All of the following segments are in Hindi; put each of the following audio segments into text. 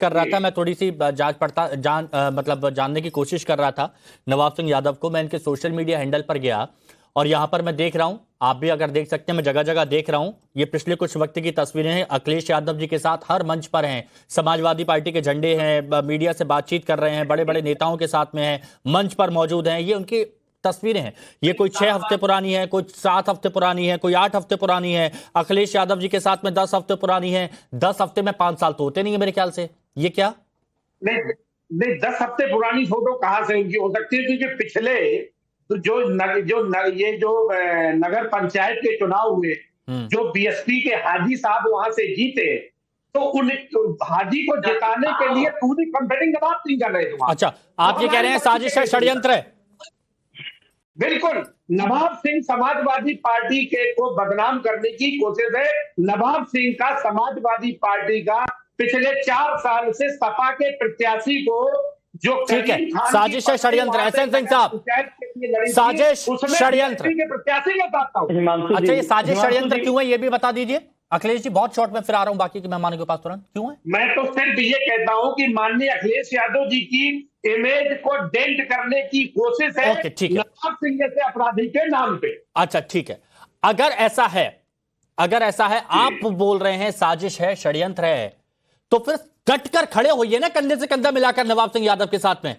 कर रहा था, मैं थोड़ी सी जांच मतलब जानने की कोशिश कर रहा था नवाब सिंह यादव को। मैं इनके सोशल मीडिया हैंडल पर गया और यहां पर मैं देख रहा हूं, आप भी अगर देख सकते हैं, मैं जगह जगह देख रहा हूं, ये पिछले कुछ वक्त की तस्वीरें हैं। अखिलेश यादव जी के साथ हर मंच पर हैं, समाजवादी पार्टी के झंडे हैं, मीडिया से बातचीत कर रहे हैं, बड़े बड़े नेताओं के साथ में हैं, मंच पर मौजूद हैं। ये उनकी तस्वीरें हैं। ये कोई 6 हफ्ते पुरानी है, कोई 7 हफ्ते पुरानी है, कोई 8 हफ्ते पुरानी है। अखिलेश यादव जी के साथ में 10 हफ्ते पुरानी है। 10 हफ्ते में 5 साल तो होते नहीं है मेरे ख्याल से। ये क्या नहीं नहीं, 10 हफ्ते पुरानी फोटो कहां से उनकी हो सकती है? क्योंकि पिछले तो ये जो नगर पंचायत के चुनाव हुए, जो बीएसपी के हाजी साहब वहां से जीते, तो उन हाजी को जिताने के लिए पूरी कंपेनिंग बात नहीं कर रहे थे। अच्छा, आप ये कह रहे हैं साजिश है, षड्यंत्र है? बिल्कुल। नवाब सिंह समाजवादी पार्टी के को बदनाम करने की कोशिश है। नवाब सिंह का समाजवादी पार्टी का पिछले 4 साल से सपा के प्रत्याशी को जो ठीक है, साजिश है, षड्यंत्र। एसएन सिंह साहब, साजिश षड्यंत्र के प्रत्याशी के साथ था। अच्छा, ये साजिश षड्यंत्र क्यों है ये भी बता दीजिए अखिलेश जी। बहुत शॉर्ट में फिर आ रहा हूं बाकी के मेहमानों के पास तुरंत। क्यों है? मैं तो सिर्फ ये कहता हूं कि माननीय अखिलेश यादव जी की इमेज को डेंट करने की कोशिश है नवाब सिंह जैसे अपराधी के नाम पे। अच्छा ठीक है, अगर ऐसा है, आप बोल रहे हैं साजिश है, षड्यंत्र है, तो फिर कटकर खड़े होइए ना, कंधे से कंधा मिलाकर नवाब सिंह यादव के साथ में।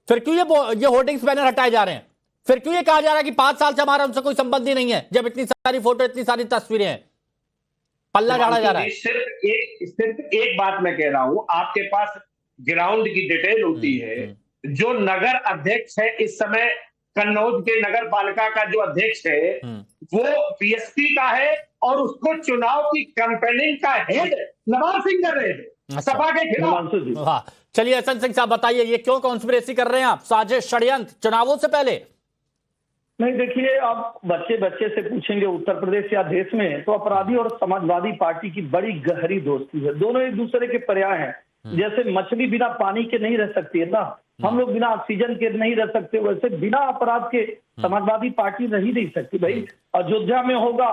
फिर क्यों ये होर्डिंग्स बैनर हटाए जा रहे हैं? फिर क्यों ये कहा जा रहा है कि 5 साल से हमारा उनसे कोई संबंध ही नहीं है, जब इतनी सारी फोटो, इतनी सारी तस्वीरें हैं? पल्ला झाड़ा जा रहा है। सिर्फ एक बात मैं कह रहा हूं, आपके पास ग्राउंड की डिटेल होती है। जो नगर अध्यक्ष है इस समय, कन्नौज के नगर पालिका का जो अध्यक्ष है वो बीएसपी का है, और उसको चुनाव की कैंपेनिंग का हेड नवाब सिंह कर रहे थे सपा के खिलाफ। हाँ, चलिए एसएन सिंह साहब बताइए, ये क्यों कॉन्स्पिरेसी कर रहे हैं आप, साजिश षड्यंत्र चुनावों से पहले? नहीं, देखिए, आप बच्चे से पूछेंगे उत्तर प्रदेश या देश में, तो अपराधी और समाजवादी पार्टी की बड़ी गहरी दोस्ती है। दोनों एक दूसरे के पर्याय हैं। जैसे मछली बिना पानी के नहीं रह सकती है ना, हम लोग बिना ऑक्सीजन के नहीं रह सकते, वैसे बिना अपराध के समाजवादी पार्टी रह नहीं सकती। भाई, अयोध्या में होगा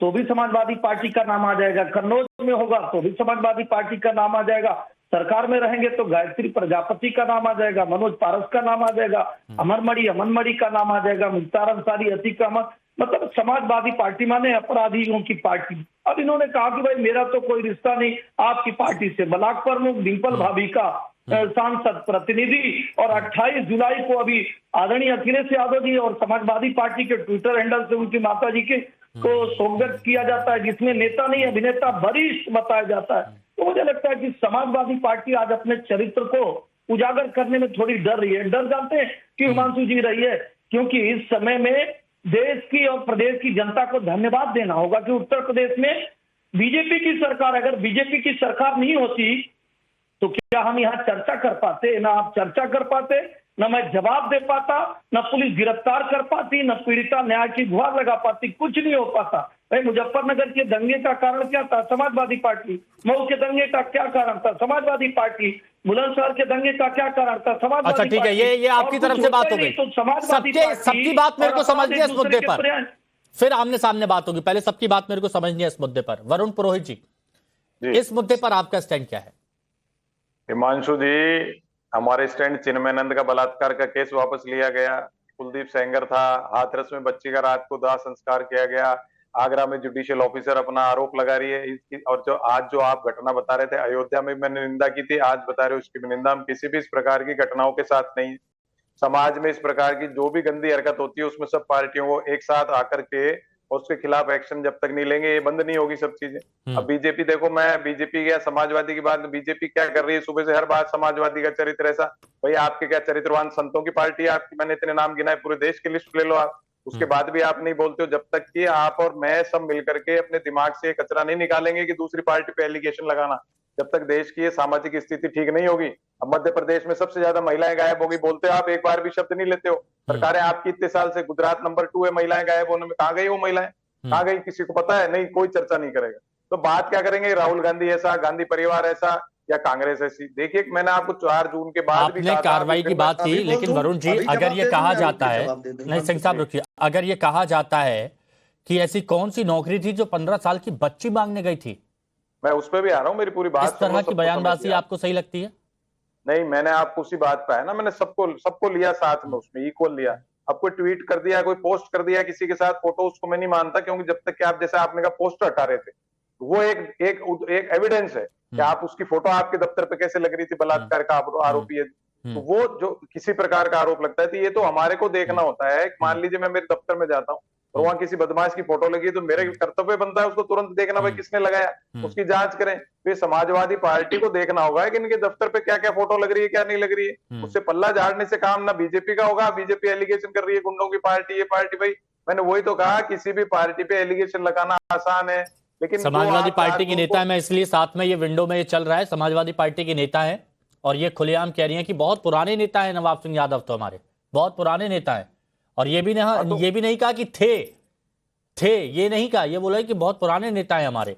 तो भी समाजवादी पार्टी का नाम आ जाएगा, कन्नौज में होगा तो भी समाजवादी पार्टी का नाम आ जाएगा, सरकार में रहेंगे तो गायत्री प्रजापति का नाम आ जाएगा, मनोज पारस का नाम आ जाएगा, अमन मणि का नाम आ जाएगा, मुख्तार अंसारी, अतीक अहमद। मतलब समाजवादी पार्टी माने अपराधियों की पार्टी। अब इन्होंने कहा कि भाई मेरा तो कोई रिश्ता नहीं आपकी पार्टी से। ब्लॉक प्रमुख डिंपल भाभी का सांसद प्रतिनिधि, और 28 जुलाई को अभी आदरणीय अखिलेश यादव जी और समाजवादी पार्टी के ट्विटर हैंडल से उनकी माता जी के को स्वागत किया जाता है, जिसमें नेता नहीं अभिनेता वरिष्ठ बताया जाता है। तो मुझे लगता है कि समाजवादी पार्टी आज अपने चरित्र को उजागर करने में थोड़ी डर रही है। डर जानते हैं कि हिमांशु जी रही है, क्योंकि इस समय में देश की और प्रदेश की जनता को धन्यवाद देना होगा कि उत्तर प्रदेश में बीजेपी की सरकार, अगर बीजेपी की सरकार नहीं होती तो क्या हम यहाँ चर्चा कर पाते? ना आप चर्चा कर पाते, न मैं जवाब दे पाता, न पुलिस गिरफ्तार कर पाती, न पीड़िता न्याय की गुहार लगा पाती, कुछ नहीं हो पाता। भाई, मुजफ्फरनगर के दंगे का कारण क्या था? समाजवादी पार्टी। मऊ के दंगे का क्या कारण था? समाजवादी पार्टी। बुलंदशहर के दंगे का क्या कारण था? समाजवादी। अच्छा ठीक है, ये आपकी तरफ से बात हो गई, तो सबकी बात मेरे को समझनी है इस मुद्दे पर, फिर आमने सामने बात होगी। पहले सबकी बात मेरे को समझनी है इस मुद्दे पर। वरुण पुरोहित जी, इस मुद्दे पर आपका स्टैंड क्या है? हिमांशु जी, हमारे स्टैंड चिन्मयानंद का बलात्कार का केस वापस लिया गया। कुलदीप सेंगर था, हाथरस में बच्ची का रात को दाह संस्कार किया गया। आगरा में जुडिशियल ऑफिसर अपना आरोप लगा रही है इसकी, और जो आज जो आप घटना बता रहे थे अयोध्या में, मैंने निंदा की थी, आज बता रहे हो उसकी भी निंदा। हम किसी भी इस प्रकार की घटनाओं के साथ नहीं। समाज में इस प्रकार की जो भी गंदी हरकत होती है उसमें सब पार्टियों को एक साथ आकर के और उसके खिलाफ एक्शन जब तक नहीं लेंगे ये बंद नहीं होगी सब चीजें। अब बीजेपी देखो, मैं बीजेपी या समाजवादी की बात, बीजेपी क्या कर रही है सुबह से हर बात समाजवादी का चरित्र ऐसा। भाई, आपके क्या चरित्रवान संतों की पार्टी है आपकी, मैंने इतने नाम गिनाए, पूरे देश की लिस्ट ले लो आप, उसके बाद भी आप नहीं बोलते हो। जब तक कि आप और मैं सब मिलकर के अपने दिमाग से कचरा नहीं निकालेंगे कि दूसरी पार्टी पे एलिगेशन लगाना, जब तक देश की सामाजिक स्थिति ठीक नहीं होगी। अब मध्य प्रदेश में सबसे ज्यादा महिलाएं गायब होगी, बोलते हो आप, एक बार भी शब्द नहीं लेते हो। सरकारें आपकी इतने साल से, गुजरात नंबर 2 है महिलाएं गायब होने में, कहां गई वो महिलाएं, कहां गई, किसी को पता है? नहीं, कोई चर्चा नहीं करेगा। तो बात क्या करेंगे? राहुल गांधी ऐसा, गांधी परिवार ऐसा, या कांग्रेस ऐसी? देखिए, मैंने आपको 4 जून के बाद आपने कार्रवाई की बात की, लेकिन वरुण जी, अगर ये कहा जाता है, नहीं सिंह साहब रुकिए, अगर ये कहा जाता है कि ऐसी कौन सी नौकरी थी जो 15 साल की बच्ची मांगने गई थी, मैं उस पर भी आ रहा हूँ, मेरी पूरी बात इस तरह की बयानबाजी आपको सही लगती है? नहीं, मैंने आपको उसी बात पे है ना, मैंने सबको लिया साथ में, उसमें इक्वल लिया। अब कोई ट्वीट कर दिया, कोई पोस्ट कर दिया किसी के साथ फोटो, उसको मैं नहीं मानता, क्योंकि जब तक कि आप, जैसे आपने कहा पोस्टर हटा रहे थे, वो एक एविडेंस है कि आप उसकी फोटो आपके दफ्तर पे कैसे लग रही थी, बलात्कार का आरोपी है, तो वो जो किसी प्रकार का आरोप लगता है, तो ये तो हमारे को देखना होता है। मान लीजिए मैं मेरे दफ्तर में जाता हूँ और वहां किसी बदमाश की फोटो लगी, तो मेरे कर्तव्य बनता है उसको तुरंत देखना, भाई किसने लगाया, उसकी जांच करें। तो समाजवादी पार्टी को देखना होगा कि इनके दफ्तर पे क्या क्या फोटो लग रही है, क्या नहीं लग रही है। उससे पल्ला झाड़ने से काम ना बीजेपी का होगा। बीजेपी एलिगेशन कर रही है गुंडों की पार्टी, ये पार्टी, भाई मैंने वही तो कहा, किसी भी पार्टी पे एलिगेशन लगाना आसान है, लेकिन समाजवादी पार्टी के नेता है, मैं इसलिए साथ में ये विंडो में ये चल रहा है, समाजवादी पार्टी के नेता है और ये खुलेआम कह रही हैं कि बहुत पुराने नेता है नवाब सिंह यादव, तो हमारे बहुत पुराने नेता है। और ये भी नहीं कहा कि थे, ये नहीं कहा, ये बोला कि बहुत पुराने नेता है हमारे,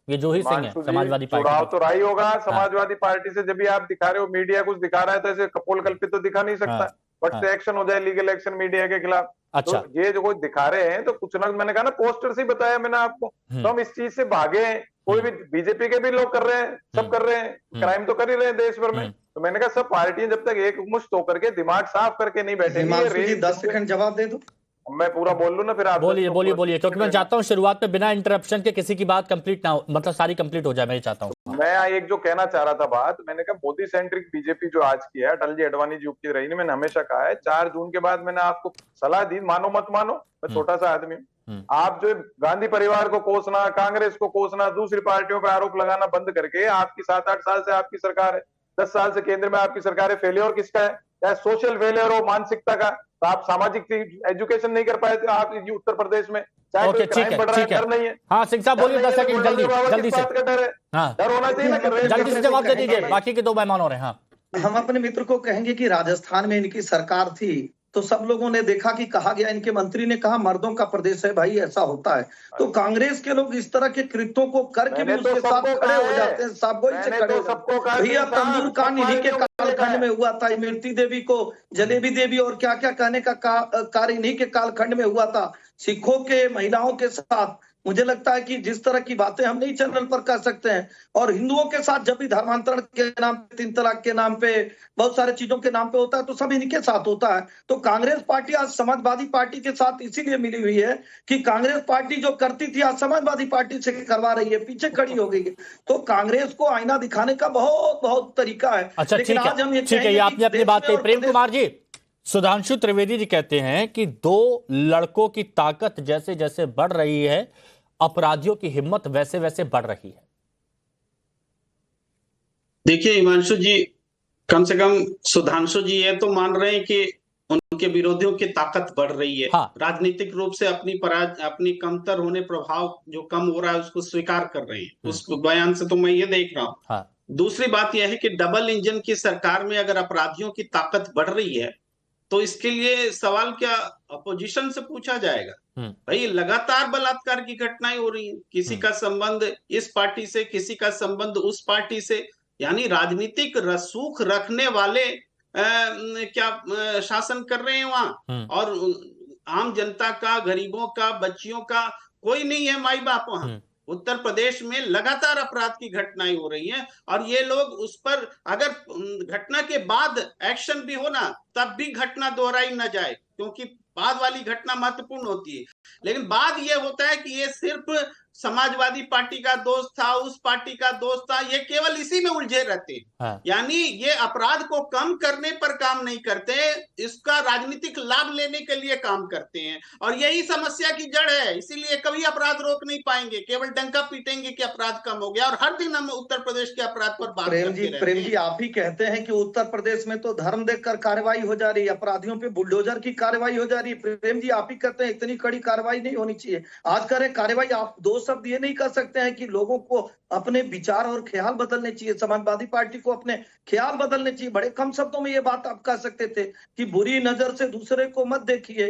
ये जूही सिंह है समाजवादी पार्टी। चुनाव तो रहा ही होगा समाजवादी पार्टी से, जब भी आप दिखा रहे हो, मीडिया कुछ दिखा रहा है, तो ऐसे कपोल कल्पित तो दिखा नहीं सकता, बट से एक्शन हो जाए, लीगल एक्शन मीडिया के खिलाफ। अच्छा, तो ये जो कोई दिखा रहे हैं, तो कुछ ना, मैंने कहा ना, पोस्टर से ही बताया मैंने आपको, तो हम इस चीज से भागे हैं। कोई भी बीजेपी के भी लोग कर रहे हैं, सब कर रहे हैं, क्राइम तो कर ही रहे हैं देश भर में। तो मैंने कहा सब पार्टियां जब तक एक मुश्त होकर के दिमाग साफ करके नहीं बैठेंगी। 10 सेकंड जवाब दे दो, मैं पूरा बोल लूं ना, फिर आप बोलिए, क्योंकि मैं चाहता हूं शुरुआत में बिना इंटरप्शन के किसी की बात कंप्लीट ना हो, मतलब सारी कंप्लीट हो जाए, मैं चाहता हूं। मैं एक जो कहना चाह रहा था बात, मैंने कहा मोदी सेंट्रिक बीजेपी जो आज की है, अटल जी अडवाणी जी की रही नहीं, मैंने हमेशा कहा है, 4 जून के बाद मैंने आपको सलाह दी, मानो मत मानो, मैं छोटा सा आदमी हूँ, आप जो गांधी परिवार को कोसना, कांग्रेस को कोसना, दूसरी पार्टियों पर आरोप लगाना बंद करके, आपकी 7-8 साल से आपकी सरकार है, 10 साल से केंद्र में आपकी सरकार है, फेलियर किसका है, चाहे सोशल फेलियर हो, मानसिकता का, तो आप सामाजिक एजुकेशन नहीं कर पाए थे आप उत्तर प्रदेश में, चाहे कोई क्राइम बढ़ रहा है, डर नहीं है। हाँ सिंह साहब बोलिए, 10 सेकंड जल्दी से, डर होना चाहिए ना, जल्दी से जवाब दे दीजिए, बाकी के 2 मेहमान हो रहे हैं। हम अपने मित्र को कहेंगे कि राजस्थान में इनकी सरकार थी, तो सब लोगों ने देखा कि कहा गया, इनके मंत्री ने कहा मर्दों का प्रदेश है भाई, ऐसा होता है। तो कांग्रेस के लोग इस तरह के कृत्यों को करके भी उसके साथ खड़े हो जाते हैं, साबगोई से खड़े हो जाते हैं। भैया तंदूर कांड इन्हीं के कालखंड में हुआ था, इमरती देवी को जलेबी देवी और क्या क्या कहने का कार्य इन्हीं के कालखंड में हुआ था, सिखों के महिलाओं के साथ। मुझे लगता है कि जिस तरह की बातें हम नहीं चैनल पर कर सकते हैं, और हिंदुओं के साथ जब भी धर्मांतरण के नाम पे, 3 तलाक के नाम पे, बहुत सारे चीजों के नाम पे होता है, तो सब इनके साथ होता है। तो कांग्रेस पार्टी आज समाजवादी पार्टी के साथ इसीलिए मिली हुई है कि कांग्रेस पार्टी जो करती थी आज समाजवादी पार्टी से करवा रही है, पीछे खड़ी हो गई है। तो कांग्रेस को आईना दिखाने का बहुत तरीका है। अच्छा ठीक है, आपने अपनी बात कही। प्रेम कुमार जी, सुधांशु त्रिवेदी जी कहते हैं कि 2 लड़कों की ताकत जैसे जैसे बढ़ रही है, अपराधियों की हिम्मत वैसे वैसे बढ़ रही है। देखिए हिमांशु जी, कम से कम सुधांशु जी ये तो मान रहे हैं कि उनके विरोधियों की ताकत बढ़ रही है। हाँ। राजनीतिक रूप से अपनी कमतर होने, प्रभाव जो कम हो रहा है उसको स्वीकार कर रहे हैं। उस बयान से तो मैं ये देख रहा हूँ। हाँ। दूसरी बात यह है कि डबल इंजन की सरकार में अगर अपराधियों की ताकत बढ़ रही है, तो इसके लिए सवाल क्या अपोजिशन से पूछा जाएगा? भाई लगातार बलात्कार की घटनाएं हो रही हैं, किसी का संबंध इस पार्टी से, किसी का संबंध उस पार्टी से, यानी राजनीतिक रसूख रखने वाले क्या शासन कर रहे हैं वहां, और आम जनता का, गरीबों का, बच्चियों का कोई नहीं है माई बाप वहां। उत्तर प्रदेश में लगातार अपराध की घटनाएं हो रही हैं, और ये लोग उस पर अगर घटना के बाद एक्शन भी हो ना, तब भी घटना दोहराई न जाए, क्योंकि बाद वाली घटना महत्वपूर्ण होती है। लेकिन बाद ये होता है कि ये सिर्फ समाजवादी पार्टी का दोस्त था, उस पार्टी का दोस्त था, ये केवल इसी में उलझे रहते हैं। हाँ। यानी ये अपराध को कम करने पर काम नहीं करते, इसका राजनीतिक लाभ लेने के लिए काम करते हैं, और यही समस्या की जड़ है। इसीलिए कभी अपराध रोक नहीं पाएंगे, केवल डंका पीटेंगे कि अपराध कम हो गया, और हर दिन हम उत्तर प्रदेश के अपराध पर बात करते रहते हैं। प्रेम जी, आप ही कहते हैं कि उत्तर प्रदेश में तो धर्म देखकर कार्रवाई हो जा रही है, अपराधियों पे बुलडोजर की कार्रवाई हो जा रही है। प्रेम जी, आप ही कहते हैं इतनी कड़ी कार्रवाई नहीं होनी चाहिए। आज करें कार्रवाई, आप 2 शब्द ये नहीं कर सकते हैं कि लोगों को अपने विचार और ख्याल बदलने चाहिए, समाजवादी पार्टी को अपने ख्याल बदलने चाहिए। बड़े कम शब्दों में ये बात आप कह सकते थे कि बुरी नजर से दूसरे को मत देखिए।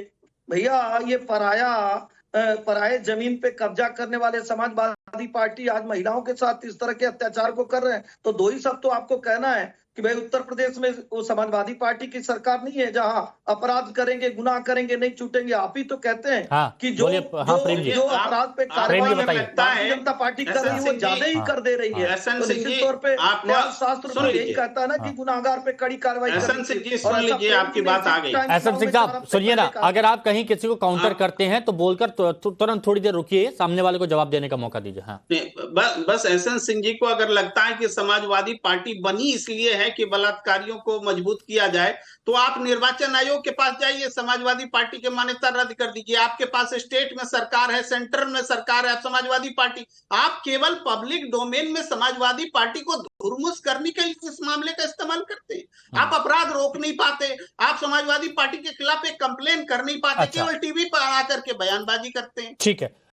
भैया, ये पराये जमीन पे कब्जा करने वाले समाजवादी समाजवादी पार्टी आज महिलाओं के साथ इस तरह के अत्याचार को कर रहे हैं, तो दो ही शब्द तो आपको कहना है कि भाई उत्तर प्रदेश में वो समाजवादी पार्टी की सरकार नहीं है जहां अपराध करेंगे, गुनाह करेंगे, नहीं छूटेंगे। आप ही तो कहते हैं कि जो अपराध पे कार्रवाई भारतीय जनता पार्टी कर रही है वो ज्यादा ही कर दे रही है। तो निश्चित तौर पे न्याय शास्त्र तो यही कहता है ना कि गुनाहगार पे कड़ी कार्रवाई लीजिए। आपकी बात आ गई। एसएम सिंह साहब सुनिए ना, अगर आप कहीं किसी को काउंटर करते हैं तो बोलकर तुरंत थोड़ी देर रुकिए, सामने वाले को जवाब देने का मौका दीजिए। हाँ, बस एसएन सिंह जी को अगर लगता है कि समाजवादी पार्टी बनी इसलिए है कि बलात्कारियों को मजबूत किया जाए, तो आप निर्वाचन आयोग के पास जाइए, समाजवादी पार्टी की मान्यता रद्द कर दीजिए। आपके पास स्टेट में सरकार है, सेंटर में सरकार है, समाजवादी पार्टी, आप केवल पब्लिक डोमेन में समाजवादी पार्टी को धुरमुस करने के लिए इस मामले का इस्तेमाल करते हैं। आप अपराध रोक नहीं पाते, आप समाजवादी पार्टी के खिलाफ एक कंप्लेन कर नहीं पाते, केवल टीवी पर आकर के बयानबाजी करते हैं। ठीक है।